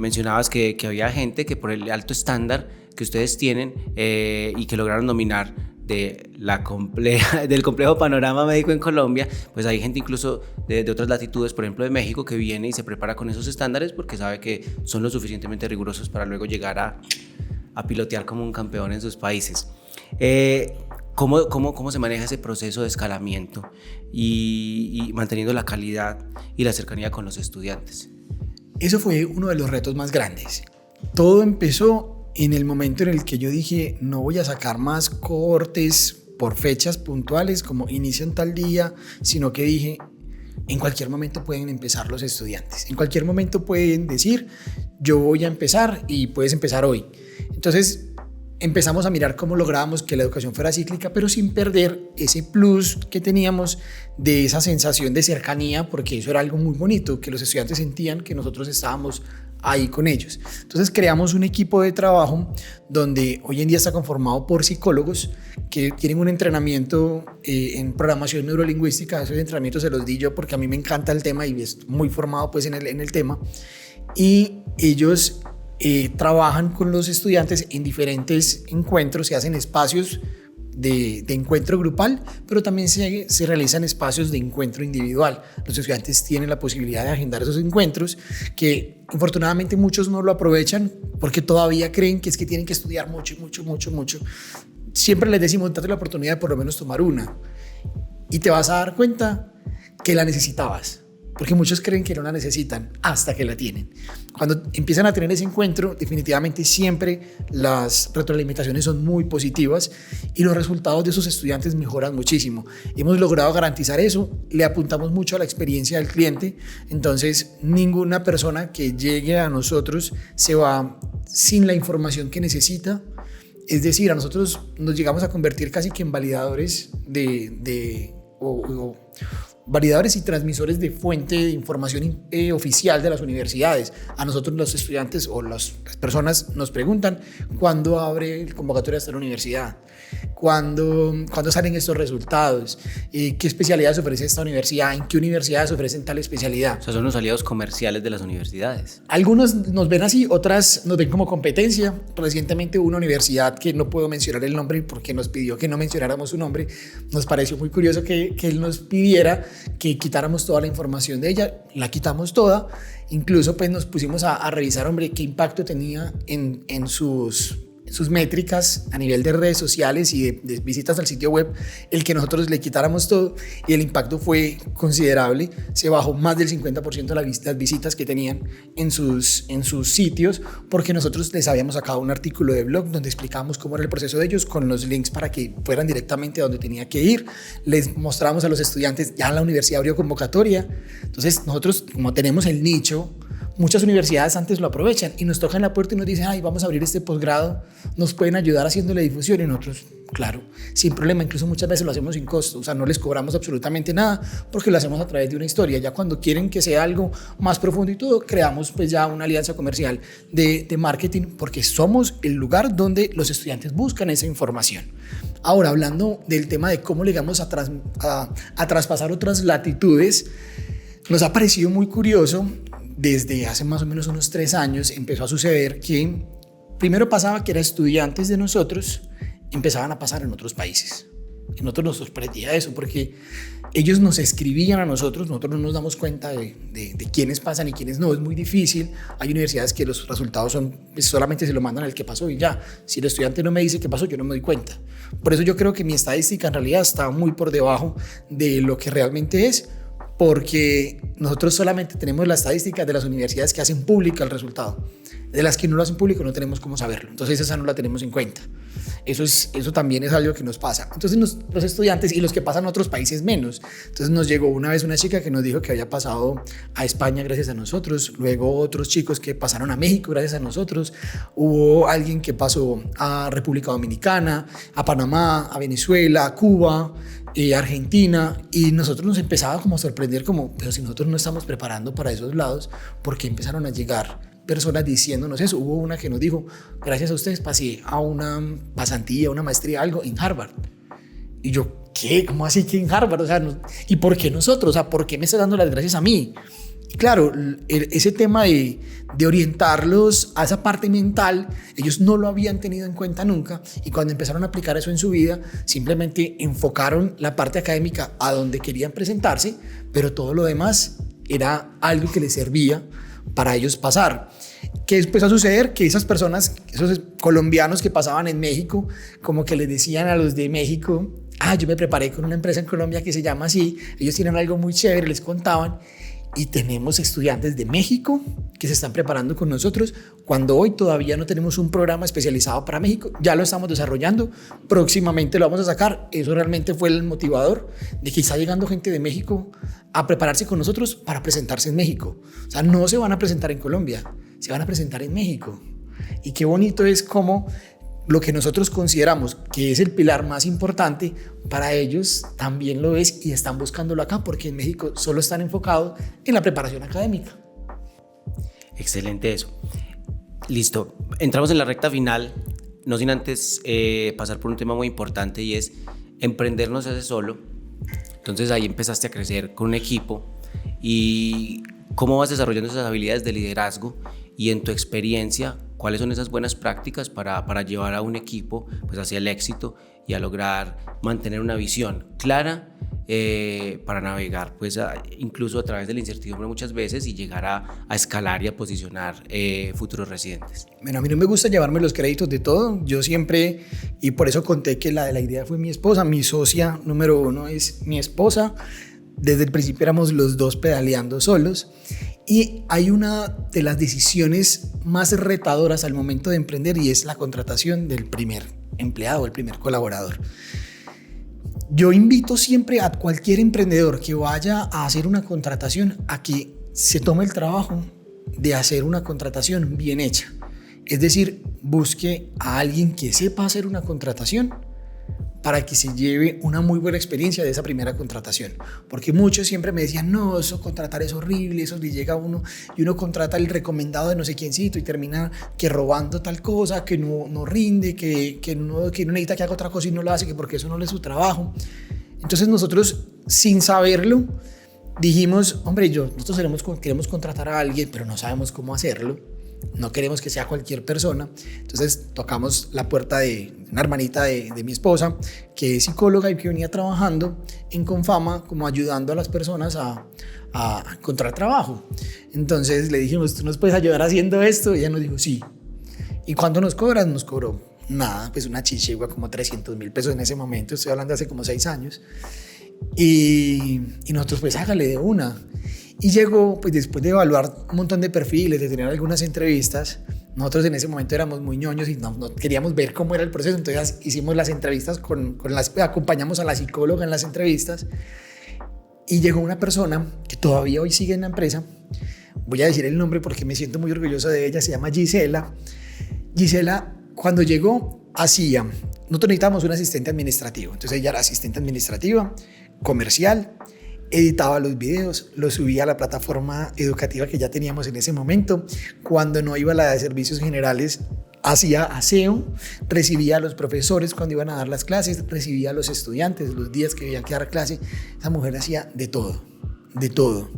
Mencionabas que había gente que por el alto estándar que ustedes tienen y que lograron dominar del complejo panorama médico en Colombia, pues hay gente incluso de otras latitudes, por ejemplo de México, que viene y se prepara con esos estándares porque sabe que son lo suficientemente rigurosos para luego llegar a pilotear como un campeón en sus países. ¿Cómo se maneja ese proceso de escalamiento y manteniendo la calidad y la cercanía con los estudiantes? Eso fue uno de los retos más grandes. Todo empezó en el momento en el que yo dije, no voy a sacar más cohortes por fechas puntuales como inician tal día, sino que dije, en cualquier momento pueden empezar los estudiantes. En cualquier momento pueden decir, yo voy a empezar y puedes empezar hoy. Entonces, empezamos a mirar cómo lográbamos que la educación fuera cíclica, pero sin perder ese plus que teníamos de esa sensación de cercanía, porque eso era algo muy bonito, que los estudiantes sentían que nosotros estábamos ahí con ellos. Entonces creamos un equipo de trabajo donde hoy en día está conformado por psicólogos que tienen un entrenamiento en programación neurolingüística. Esos entrenamientos se los di yo porque a mí me encanta el tema y es muy formado pues en el tema. Y ellos trabajan con los estudiantes en diferentes encuentros, se hacen espacios de encuentro grupal, pero también se realizan espacios de encuentro individual. Los estudiantes tienen la posibilidad de agendar esos encuentros, que infortunadamente muchos no lo aprovechan porque todavía creen que es que tienen que estudiar mucho. Siempre les decimos, date la oportunidad de por lo menos tomar una y te vas a dar cuenta que la necesitabas. Porque muchos creen que no la necesitan hasta que la tienen. Cuando empiezan a tener ese encuentro, definitivamente siempre las retroalimentaciones son muy positivas y los resultados de esos estudiantes mejoran muchísimo. Hemos logrado garantizar eso, le apuntamos mucho a la experiencia del cliente, entonces ninguna persona que llegue a nosotros se va sin la información que necesita. Es decir, a nosotros nos llegamos a convertir casi que en validadores validadores y transmisores de fuente de información oficial de las universidades. A nosotros los estudiantes o las personas nos preguntan ¿cuándo abre el convocatoria de esta universidad? ¿Cuándo salen estos resultados? ¿Qué especialidades ofrece esta universidad? ¿En qué universidades ofrecen tal especialidad? O sea, son los aliados comerciales de las universidades. Algunos nos ven así, otras nos ven como competencia. Recientemente hubo una universidad que no puedo mencionar el nombre porque nos pidió que no mencionáramos su nombre. Nos pareció muy curioso que él nos pidiera que quitáramos toda la información de ella. La quitamos toda. Incluso pues nos pusimos a revisar, hombre, qué impacto tenía en sus métricas a nivel de redes sociales y de visitas al sitio web, el que nosotros le quitáramos todo, y el impacto fue considerable. Se bajó más del 50% las visitas que tenían en sus sitios, porque nosotros les habíamos sacado un artículo de blog donde explicábamos cómo era el proceso de ellos, con los links para que fueran directamente a donde tenía que ir. Les mostramos a los estudiantes, ya la universidad abrió convocatoria. Entonces nosotros, como tenemos el nicho, muchas universidades antes lo aprovechan y nos tocan la puerta y nos dicen, ay, vamos a abrir este posgrado, nos pueden ayudar haciéndole difusión. Y nosotros, claro, sin problema, incluso muchas veces lo hacemos sin costo, o sea, no les cobramos absolutamente nada porque lo hacemos a través de una historia. Ya cuando quieren que sea algo más profundo y todo, creamos pues ya una alianza comercial de marketing, porque somos el lugar donde los estudiantes buscan esa información. Ahora, hablando del tema de cómo llegamos a traspasar otras latitudes, nos ha parecido muy curioso desde hace más o menos unos 3 años empezó a suceder que primero pasaba que eran estudiantes de nosotros, empezaban a pasar en otros países. Y nosotros nos sorprendía eso porque ellos nos escribían a nosotros no nos damos cuenta de quiénes pasan y quiénes no, es muy difícil. Hay universidades que los resultados son, pues solamente se lo mandan al que pasó y ya. Si el estudiante no me dice qué pasó, yo no me doy cuenta. Por eso yo creo que mi estadística en realidad está muy por debajo de lo que realmente es, porque nosotros solamente tenemos la estadística de las universidades que hacen pública el resultado. De las que no lo hacen público no tenemos cómo saberlo, entonces esa no la tenemos en cuenta. Eso también es algo que nos pasa. Entonces los estudiantes y los que pasan a otros países menos. Entonces nos llegó una vez una chica que nos dijo que había pasado a España gracias a nosotros, luego otros chicos que pasaron a México gracias a nosotros, hubo alguien que pasó a República Dominicana, a Panamá, a Venezuela, a Cuba, Argentina, y nosotros nos empezaba como a sorprender pero si nosotros no estamos preparando para esos lados, ¿por qué empezaron a llegar personas diciéndonos eso? Hubo una que nos dijo, gracias a ustedes pasé a una pasantía, una maestría, algo en Harvard. Y yo, ¿qué? ¿Cómo así que en Harvard? O sea, ¿y por qué nosotros? O sea, ¿por qué me está dando las gracias a mí? Y claro, ese tema de orientarlos a esa parte mental, ellos no lo habían tenido en cuenta nunca, y cuando empezaron a aplicar eso en su vida, simplemente enfocaron la parte académica a donde querían presentarse, pero todo lo demás era algo que les servía para ellos pasar. ¿Qué empezó a suceder? Que esas personas, esos colombianos que pasaban en México, como que les decían a los de México, yo me preparé con una empresa en Colombia que se llama así, ellos tienen algo muy chévere, les contaban, y tenemos estudiantes de México que se están preparando con nosotros, cuando hoy todavía no tenemos un programa especializado para México, ya lo estamos desarrollando, próximamente lo vamos a sacar. Eso realmente fue el motivador de que está llegando gente de México a prepararse con nosotros para presentarse en México. O sea, no se van a presentar en Colombia, se van a presentar en México. Y qué bonito es cómo lo que nosotros consideramos que es el pilar más importante, para ellos también lo es, y están buscándolo acá porque en México solo están enfocados en la preparación académica. Excelente eso. Listo, entramos en la recta final, no sin antes pasar por un tema muy importante, y es emprender no se hace solo. Entonces ahí empezaste a crecer con un equipo, y cómo vas desarrollando esas habilidades de liderazgo, y en tu experiencia, ¿cuáles son esas buenas prácticas para llevar a un equipo pues hacia el éxito y a lograr mantener una visión clara para navegar pues incluso a través de la incertidumbre muchas veces, y llegar a escalar y a posicionar futuros residentes? Bueno, a mí no me gusta llevarme los créditos de todo. Yo siempre, y por eso conté que la idea fue mi esposa, mi socia número 1 es mi esposa. Desde el principio éramos los dos pedaleando solos. Y hay una de las decisiones más retadoras al momento de emprender, y es la contratación del primer empleado, el primer colaborador. Yo invito siempre a cualquier emprendedor que vaya a hacer una contratación a que se tome el trabajo de hacer una contratación bien hecha. Es decir, busque a alguien que sepa hacer una contratación para que se lleve una muy buena experiencia de esa primera contratación. Porque muchos siempre me decían, no, eso contratar es horrible, eso le llega a uno y uno contrata el recomendado de no sé quiéncito y termina que robando tal cosa, que no rinde, que no necesita que haga otra cosa y no lo hace, que porque eso no le es su trabajo. Entonces nosotros, sin saberlo, dijimos, hombre, nosotros queremos contratar a alguien, pero no sabemos cómo hacerlo. No queremos que sea cualquier persona. Entonces tocamos la puerta de una hermanita de mi esposa, que es psicóloga y que venía trabajando en Confama, como ayudando a las personas a encontrar trabajo. Entonces le dijimos, ¿tú nos puedes ayudar haciendo esto? Y ella nos dijo, sí. ¿Y cuánto nos cobras? Nos cobró nada, pues una chichigua, como 300,000 pesos en ese momento. Estoy hablando de hace como 6 años. Y nosotros, pues hágale de una. Y llegó, pues después de evaluar un montón de perfiles, de tener algunas entrevistas, nosotros en ese momento éramos muy ñoños y no queríamos ver cómo era el proceso. Entonces hicimos las entrevistas acompañamos a la psicóloga en las entrevistas, y llegó una persona que todavía hoy sigue en la empresa. Voy a decir el nombre porque me siento muy orgulloso de ella. Se llama Gisela. Gisela, cuando llegó, nosotros necesitábamos un asistente administrativo. Entonces ella era asistente administrativa, comercial, editaba los videos, los subía a la plataforma educativa que ya teníamos en ese momento. Cuando no iba a la de servicios generales, hacía aseo, recibía a los profesores cuando iban a dar las clases, recibía a los estudiantes los días que había que dar clase. Esa mujer hacía de todo, de todo.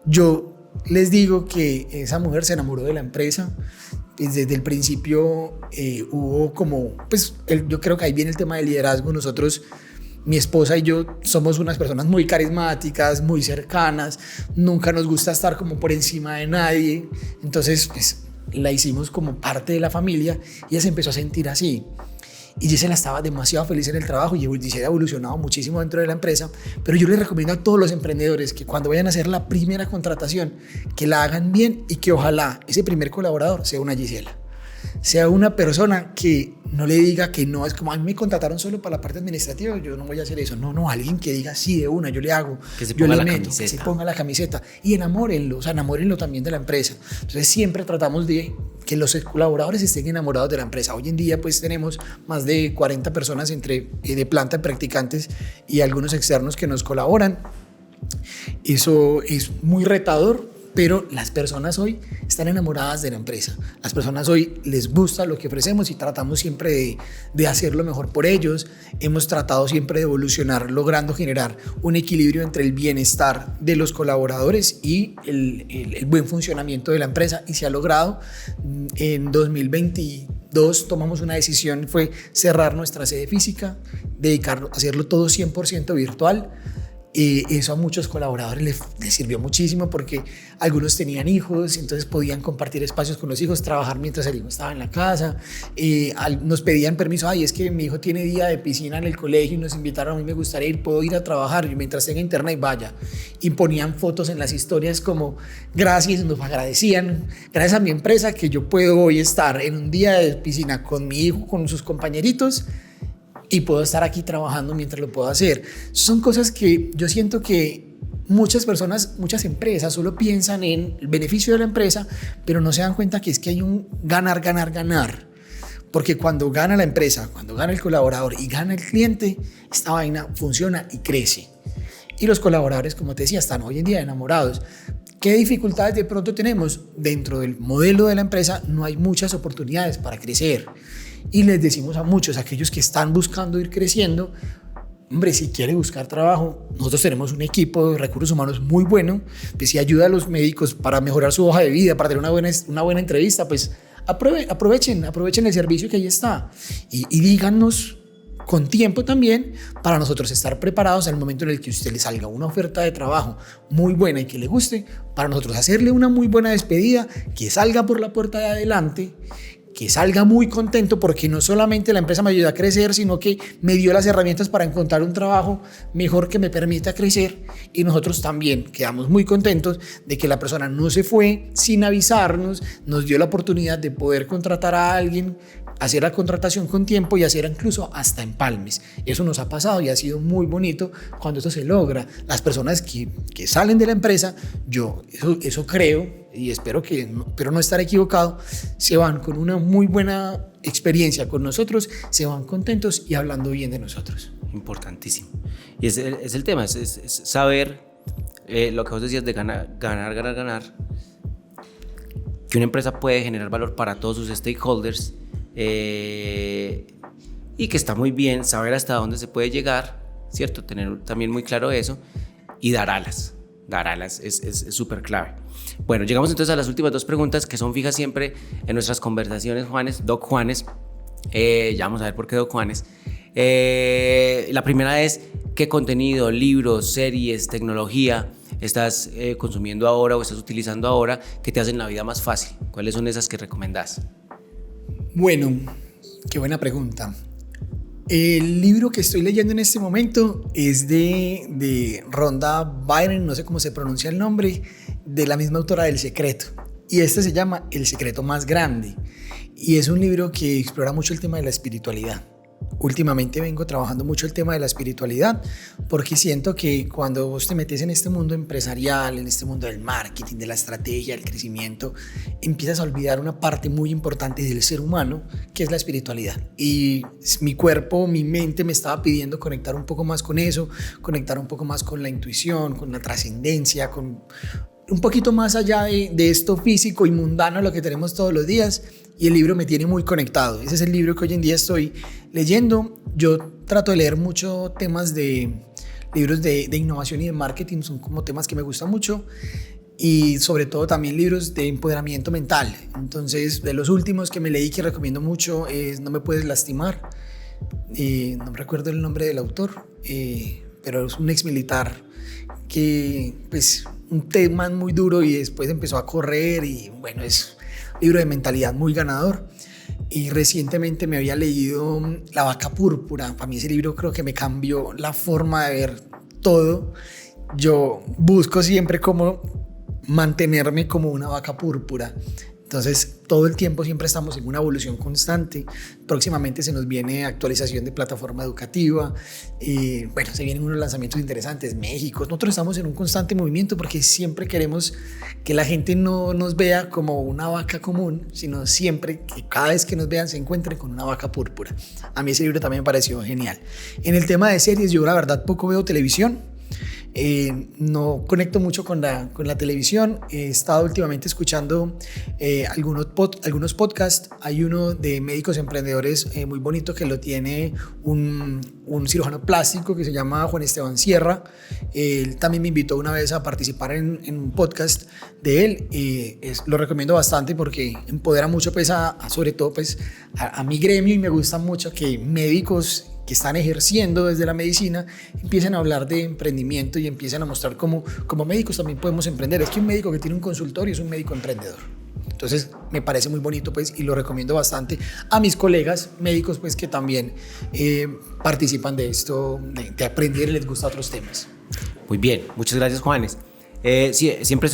Yo les digo que esa mujer se enamoró de la empresa. Desde el principio hubo como, pues yo creo que ahí viene el tema del liderazgo. Nosotros, mi esposa y yo, somos unas personas muy carismáticas, muy cercanas, nunca nos gusta estar como por encima de nadie, entonces pues la hicimos como parte de la familia y ella se empezó a sentir así. Y Gisela estaba demasiado feliz en el trabajo y Gisela ha evolucionado muchísimo dentro de la empresa, pero yo les recomiendo a todos los emprendedores que cuando vayan a hacer la primera contratación, que la hagan bien y que ojalá ese primer colaborador sea una Gisela. Sea una persona que no le diga que no, es como a mí me contrataron solo para la parte administrativa, yo no voy a hacer eso. No, alguien que diga sí de una, yo le hago, que se yo ponga le la meto, camiseta. que se ponga la camiseta y enamórenlo, o sea, enamórenlo también de la empresa. Entonces siempre tratamos de que los colaboradores estén enamorados de la empresa. Hoy en día pues tenemos más de 40 personas entre de planta de practicantes y algunos externos que nos colaboran. Eso es muy retador, pero las personas hoy están enamoradas de la empresa. Las personas hoy les gusta lo que ofrecemos y tratamos siempre de hacer lo mejor por ellos. Hemos tratado siempre de evolucionar, logrando generar un equilibrio entre el bienestar de los colaboradores y el buen funcionamiento de la empresa, y se ha logrado. En 2022 tomamos una decisión, fue cerrar nuestra sede física, dedicarlo a hacerlo todo 100% virtual. Eso a muchos colaboradores les sirvió muchísimo porque algunos tenían hijos, entonces podían compartir espacios con los hijos, trabajar mientras el hijo estaba en la casa. Nos pedían permiso, es que mi hijo tiene día de piscina en el colegio y nos invitaron, a mí me gustaría ir, puedo ir a trabajar y mientras tenga internet vaya. Y ponían fotos en las historias como gracias, nos agradecían, gracias a mi empresa que yo puedo hoy estar en un día de piscina con mi hijo, con sus compañeritos, y puedo estar aquí trabajando mientras lo puedo hacer. Son cosas que yo siento que muchas personas, muchas empresas solo piensan en el beneficio de la empresa, pero no se dan cuenta que es que hay un ganar, ganar, ganar. Porque cuando gana la empresa, cuando gana el colaborador y gana el cliente, esta vaina funciona y crece. Y los colaboradores, como te decía, están hoy en día enamorados. ¿Qué dificultades de pronto tenemos? Dentro del modelo de la empresa no hay muchas oportunidades para crecer. Y les decimos a muchos, aquellos que están buscando ir creciendo, hombre, si quiere buscar trabajo, nosotros tenemos un equipo de recursos humanos muy bueno, pues si ayuda a los médicos para mejorar su hoja de vida, para tener una buena entrevista, pues aprovechen el servicio que ahí está y díganos con tiempo también para nosotros estar preparados al momento en el que a usted le salga una oferta de trabajo muy buena y que le guste, para nosotros hacerle una muy buena despedida, que salga por la puerta de adelante, que salga muy contento porque no solamente la empresa me ayuda a crecer, sino que me dio las herramientas para encontrar un trabajo mejor que me permita crecer, y nosotros también quedamos muy contentos de que la persona no se fue sin avisarnos, nos dio la oportunidad de poder contratar a alguien, hacer la contratación con tiempo y hacer incluso hasta empalmes. Eso nos ha pasado y ha sido muy bonito cuando esto se logra. Las personas que salen de la empresa, yo eso creo y espero pero no estar equivocado, se van con una muy buena experiencia con nosotros, se van contentos y hablando bien de nosotros. Importantísimo. Y es el tema, es saber lo que vos decías de ganar, que una empresa puede generar valor para todos sus stakeholders, y que está muy bien saber hasta dónde se puede llegar, ¿cierto? Tener también muy claro eso y dar alas es súper clave. Bueno, llegamos entonces a las últimas dos preguntas que son fijas siempre en nuestras conversaciones, Doc Juanes. Ya vamos a ver por qué Doc Juanes. La primera es: ¿qué contenido, libros, series, tecnología estás consumiendo ahora o estás utilizando ahora que te hacen la vida más fácil? ¿Cuáles son esas que recomendás? Bueno, qué buena pregunta. El libro que estoy leyendo en este momento es de Rhonda Byrne, no sé cómo se pronuncia el nombre, de la misma autora del Secreto. Y este se llama El secreto más grande. Y es un libro que explora mucho el tema de la espiritualidad. Últimamente vengo trabajando mucho el tema de la espiritualidad porque siento que cuando vos te metes en este mundo empresarial, en este mundo del marketing, de la estrategia, del crecimiento, empiezas a olvidar una parte muy importante del ser humano, que es la espiritualidad. Y mi cuerpo, mi mente me estaba pidiendo conectar un poco más con eso, conectar un poco más con la intuición, con la trascendencia, con un poquito más allá de esto físico y mundano, lo que tenemos todos los días, y el libro me tiene muy conectado. Ese es el libro que hoy en día estoy leyendo. Yo trato de leer mucho temas de libros de innovación y de marketing, son como temas que me gustan mucho, y sobre todo también libros de empoderamiento mental. Entonces, de los últimos que me leí que recomiendo mucho es No me puedes lastimar. No recuerdo el nombre del autor, pero es un ex militar que, pues, un tema muy duro y después empezó a correr y bueno, es un libro de mentalidad muy ganador. Y recientemente me había leído La vaca púrpura. Para mí ese libro creo que me cambió la forma de ver todo. Yo busco siempre cómo mantenerme como una vaca púrpura. Entonces, todo el tiempo siempre estamos en una evolución constante. Próximamente se nos viene actualización de plataforma educativa. Bueno, se vienen unos lanzamientos interesantes. México. Nosotros estamos en un constante movimiento porque siempre queremos que la gente no nos vea como una vaca común, sino siempre que cada vez que nos vean se encuentren con una vaca púrpura. A mí ese libro también me pareció genial. En el tema de series, yo la verdad poco veo televisión. No conecto mucho con la televisión. He estado últimamente escuchando algunos podcasts. Hay uno de médicos emprendedores muy bonito que lo tiene un cirujano plástico que se llama Juan Esteban Sierra. Él también me invitó una vez a participar en un podcast de él. Lo recomiendo bastante porque empodera mucho pues, sobre todo pues, a mi gremio, y me gusta mucho que médicos que están ejerciendo desde la medicina empiecen a hablar de emprendimiento y empiecen a mostrar cómo como médicos también podemos emprender. Es que un médico que tiene un consultorio es un médico emprendedor. Entonces me parece muy bonito pues, y lo recomiendo bastante a mis colegas médicos pues, que también participan de esto, de aprender y les gusta otros temas. Muy bien, muchas gracias, Juanes. Sí, siempre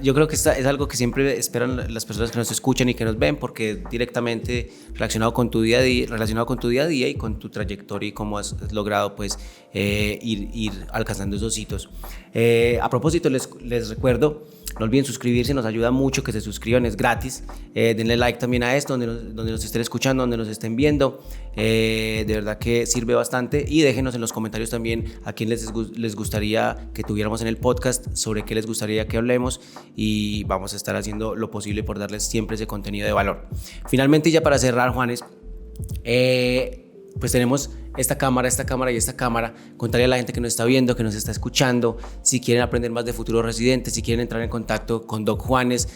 yo creo que es algo que siempre esperan las personas que nos escuchan y que nos ven, porque directamente relacionado con tu día a día y con tu trayectoria y cómo has logrado pues, ir alcanzando esos hitos. A propósito, les recuerdo, no olviden suscribirse, nos ayuda mucho que se suscriban, es gratis. Denle like también a esto, donde nos estén escuchando, donde nos estén viendo. De verdad que sirve bastante, y déjenos en los comentarios también a quién les gustaría que tuviéramos en el podcast, sobre qué les gustaría que hablemos, y vamos a estar haciendo lo posible por darles siempre ese contenido de valor. Finalmente, ya para cerrar, Juanes, pues tenemos esta cámara y esta cámara. Contarle a la gente que nos está viendo, que nos está escuchando, si quieren aprender más de futuros residentes, si quieren entrar en contacto con Doc Juanes,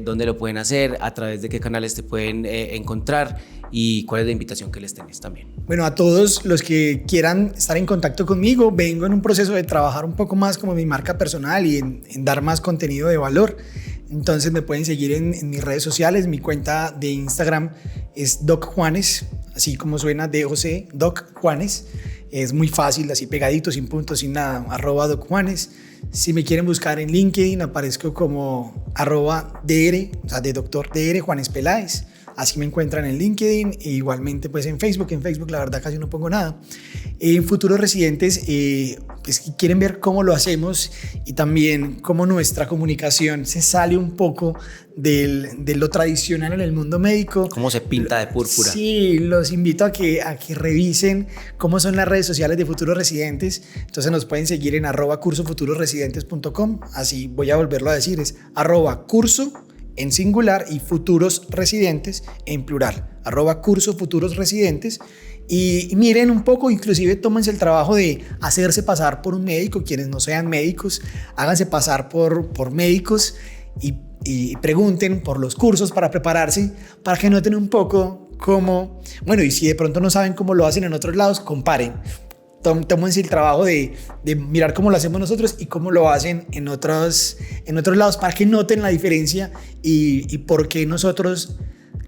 dónde lo pueden hacer, a través de qué canales te pueden encontrar, y cuál es la invitación que les tenés también. Bueno, a todos los que quieran estar en contacto conmigo, vengo en un proceso de trabajar un poco más como mi marca personal y en dar más contenido de valor. Entonces me pueden seguir en mis redes sociales. Mi cuenta de Instagram es Doc Juanes, así como suena, DOC, Doc Juanes. Es muy fácil, así pegadito, sin puntos, sin nada, @Doc Juanes. Si me quieren buscar en LinkedIn, aparezco como @DR, o sea, de Doctor DR Juanes Peláez. Así me encuentran en LinkedIn, e igualmente pues en Facebook. En Facebook la verdad casi no pongo nada. En Futuros Residentes, pues quieren ver cómo lo hacemos y también cómo nuestra comunicación se sale un poco de lo tradicional en el mundo médico. ¿Cómo se pinta de púrpura? Sí, los invito a que revisen cómo son las redes sociales de Futuros Residentes. Entonces nos pueden seguir en @cursofuturosresidentes.com. Así voy a volverlo a decir, es @curso en singular y futuros residentes en plural, @curso futuros residentes. Y miren un poco, inclusive tómense el trabajo de hacerse pasar por un médico. Quienes no sean médicos, háganse pasar por médicos y pregunten por los cursos para prepararse, para que noten un poco cómo, bueno, y si de pronto no saben cómo lo hacen en otros lados, comparen. Tómense el trabajo de mirar cómo lo hacemos nosotros y cómo lo hacen en otros lados, para que noten la diferencia y por qué nosotros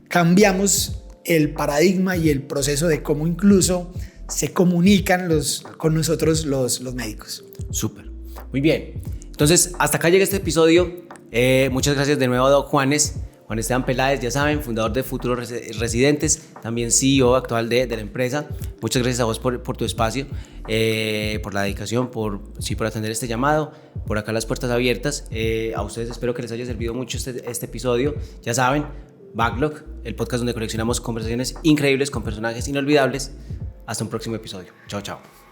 cambiamos el paradigma y el proceso de cómo incluso se comunican con nosotros los médicos. Súper, muy bien. Entonces, hasta acá llega este episodio. Muchas gracias de nuevo a Doc Juanes. Juan Esteban Peláez, ya saben, fundador de Futuros Residentes, también CEO actual de la empresa. Muchas gracias a vos por tu espacio, por la dedicación, por atender este llamado, por acá las puertas abiertas. A ustedes espero que les haya servido mucho este episodio. Ya saben, Backlog, el podcast donde coleccionamos conversaciones increíbles con personajes inolvidables. Hasta un próximo episodio. Chao, chao.